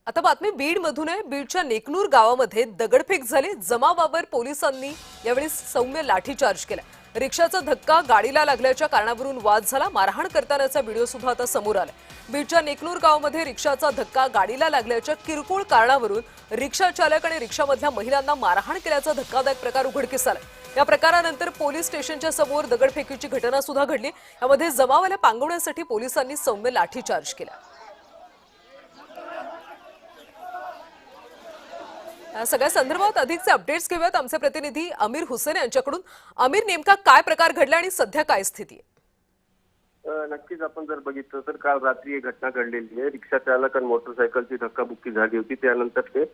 आता बातमी बीड मधून आहे। बीडच्या नेकनूर गावामध्ये दगडफेक झाली। जमावावर पोलिसांनी यावेळी सौम्य लाठीचार्ज केला। रिक्षाचा धक्का गाडीला लागल्याच्या कारणावरून वाद झाला। मारहाण करतानाचा व्हिडिओ सुद्धा आता समोर आलाय। बीडच्या नेकनूर गावामध्ये रिक्षाचा धक्का गाडीला लागल्याच्या किरकोळ कारणावरून रिक्षा चालक आणि रिक्षामधल्या महिलांना मारहाण केल्याचा धक्कादायक प्रकार उघडकीस आलाय। या प्रकारानंतर पोलीस स्टेशनच्या समोर दगडफेकीची घटना सुद्धा घडली। यामध्ये जमावाला पांगवण्यासाठी पोलिसांनी सौम्य लाठीचार्ज केला। या सगळ्या संदर्भात अधिकचे अपडेट्स घेऊयात आमचे प्रतिनिधी अमीर हुसेन यांच्याकडून। अमीर, नेमका काय प्रकार घडला आणि सध्या काय स्थिती आहे? नक्कीच आपण जर बघितलं तर काल रात्री एक घटना घडलेली आहे। रिक्षा चालक आणि मोटरसायकलची धक्काबुक्की झाली होती। त्यानंतर ते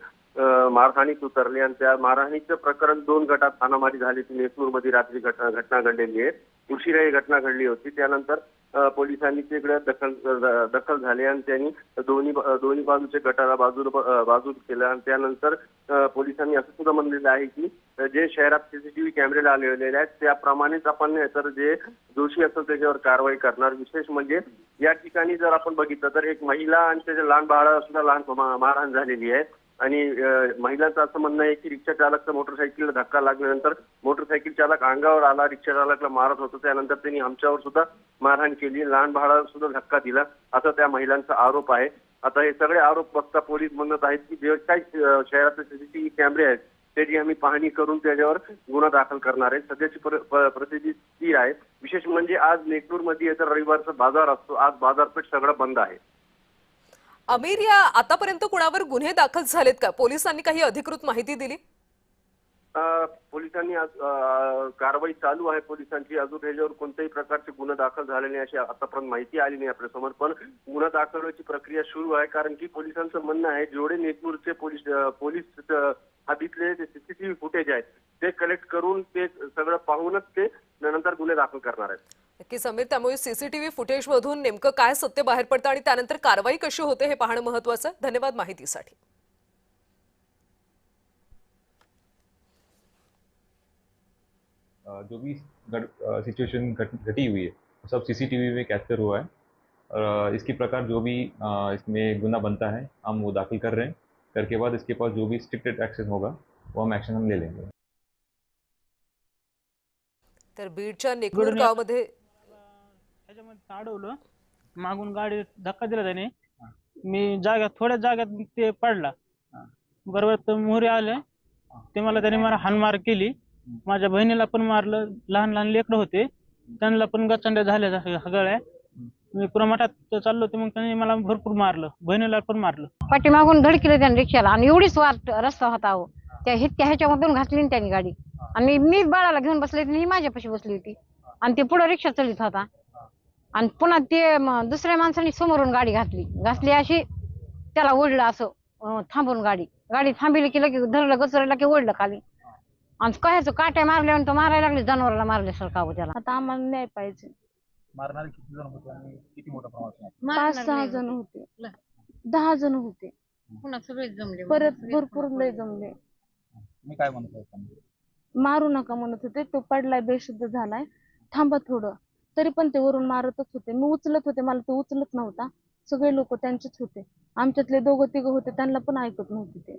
मारहाणीत उतरले आणि त्या मारहाणीचं प्रकरण 2 गटात हाणामारी झाली ती नेकनूरमध्ये रात्री घटना घडलेली आहे। उशिरा ही घटना घडली होती। त्यानंतर पोलिसांनी तिकडे दखल झाली आणि त्यांनी दोन्ही बाजूच्या गटाला बाजूला केलं आणि त्यानंतर पोलिसांनी असं सुद्धा म्हणलेलं आहे की जे शहरात सीसीटीव्ही कॅमेरे लावलेले आहेत त्याप्रमाणेच आपण तर जे दोषी असेल त्याच्यावर कारवाई करणार। विशेष म्हणजे या ठिकाणी जर आपण बघितलं तर एक महिला आणि त्याच्या लहान बाळाला सुद्धा मारहाण झालेली आहे आणि महिलांचं असं म्हणणं आहे की रिक्षा चालकचा मोटरसायकलला धक्का लागल्यानंतर मोटरसायकल चालक अंगावर आला, रिक्षा चालकला मारत होता। त्यानंतर त्यांनी आमच्यावर सुद्धा मारहाण केली, लहान बाळाला सुद्धा धक्का दिला असा त्या महिलांचा आरोप आहे। आता हे सगळे आरोप बघता पोलीस म्हणत आहेत की जे काही शहरातले सीसीटीव्ही कॅमेरे आहेत त्याची आम्ही पाहणी करून त्याच्यावर गुन्हा दाखल करणार आहे। सध्याची परिस्थिती स्थिर आहे। विशेष म्हणजे आज नेकनूरमध्ये तर रविवारचा बाजार असतो, आज बाजारपेठ सगळं बंद आहे। अमीर, या आतापर्यंत कुणावर गुन्हे दाखल झालेत का? पोलिसांनी काही अधिकृत माहिती दिली? पोलिसांनी आज कारवाई चालू आहे पोलिसांची। अजून ह्याच्यावर कोणत्याही प्रकारचे गुन्हे दाखल झाले नाही अशी आतापर्यंत माहिती आली नाही आपल्यासमोर, पण गुन्हा दाखल प्रक्रिया सुरू आहे। कारण की पोलिसांचं म्हणणं आहे जेवढे नेकनूरचे पोलीस हद्दीतले सीसीटीव्ही फुटेज आहेत ते कलेक्ट करून ते सगळं पाहूनच ते नंतर गुन्हे दाखल करणार आहेत। नक्कीच अमीर, त्यामुळे सीसीटीव्ही फुटेज मधून नेमकं काय सत्य बाहेर पडतं आणि त्यानंतर कारवाई कशी होते हे पाहणं महत्त्वाचं आहे। धन्यवाद माहितीसाठी। जो भी सिचुएशन घटी हुई है वो सब सीसीटीवी में कैप्चर हुआ है और इसके प्रकार जो भी इसमें गुना बनता है हम वो दाखिल कर रहे हैं। करके बाद इसके पास जो भी स्ट्रिक्ट एक्शन होगा वो हम एक्शन ले लेंगे। तर बीडच्या नेकनूर गावामध्ये ह्याच्यामध्ये अडवलं, मागून गाडी धक्का दिला त्याने। मी थोड्या जाग्यात ते पडला, बरोबर तर मोहरे आले ते त्याने मला हाणमार केली। माझ्या बहिणीला पण मारलं, लहान लहान लेकरं होते त्यांना पण गचंड्या झाल्या सगळ्या। मी पुन्हा मठात चाललो होते, मग त्यांनी मला भरपूर मारलं, बहिणीला पण मारलं। पाठीमागून धडकीलं त्याने रिक्षाला आणि एवढीच वाट रस्ता होता अहो, त्या ह्याच्यामधून घातली त्यांनी गाडी आणि मी बाळाला घेऊन बसले होते, ही माझ्यापाशी बसली होती आणि ते पुढे रिक्षा चालित होता आणि पुन्हा ते दुसऱ्या माणसाने समोरून गाडी घातली अशी त्याला ओढलं असं थांबून गाडी थांबली की लगेच धरलं गचरला की ओढलं खाली आणि कायचं काट्या मारल्यावर तो मारायला लागले, जनावराला मारल्यासारखं अहो त्याला। आता आम्हाला न्याय पाहिजे। मारणारे किती जण होते आणि किती मोठा प्रमाणात? 5-6 जण होते, 10 जण होते, पुन्हा सगळे जमले, परत भरपूर लय जमले। मी काय म्हणत होता? मारू नका म्हणत होते, तो पडलाय बेशुद्ध झालाय, थांबा थोडं, तरी पण ते वरून मारतच होते। मी उचलत होते, मला तो उचलत नव्हता, सगळे लोक त्यांचेच होते, आमच्यातले 2-3 होते त्यांना पण ऐकत नव्हते ते।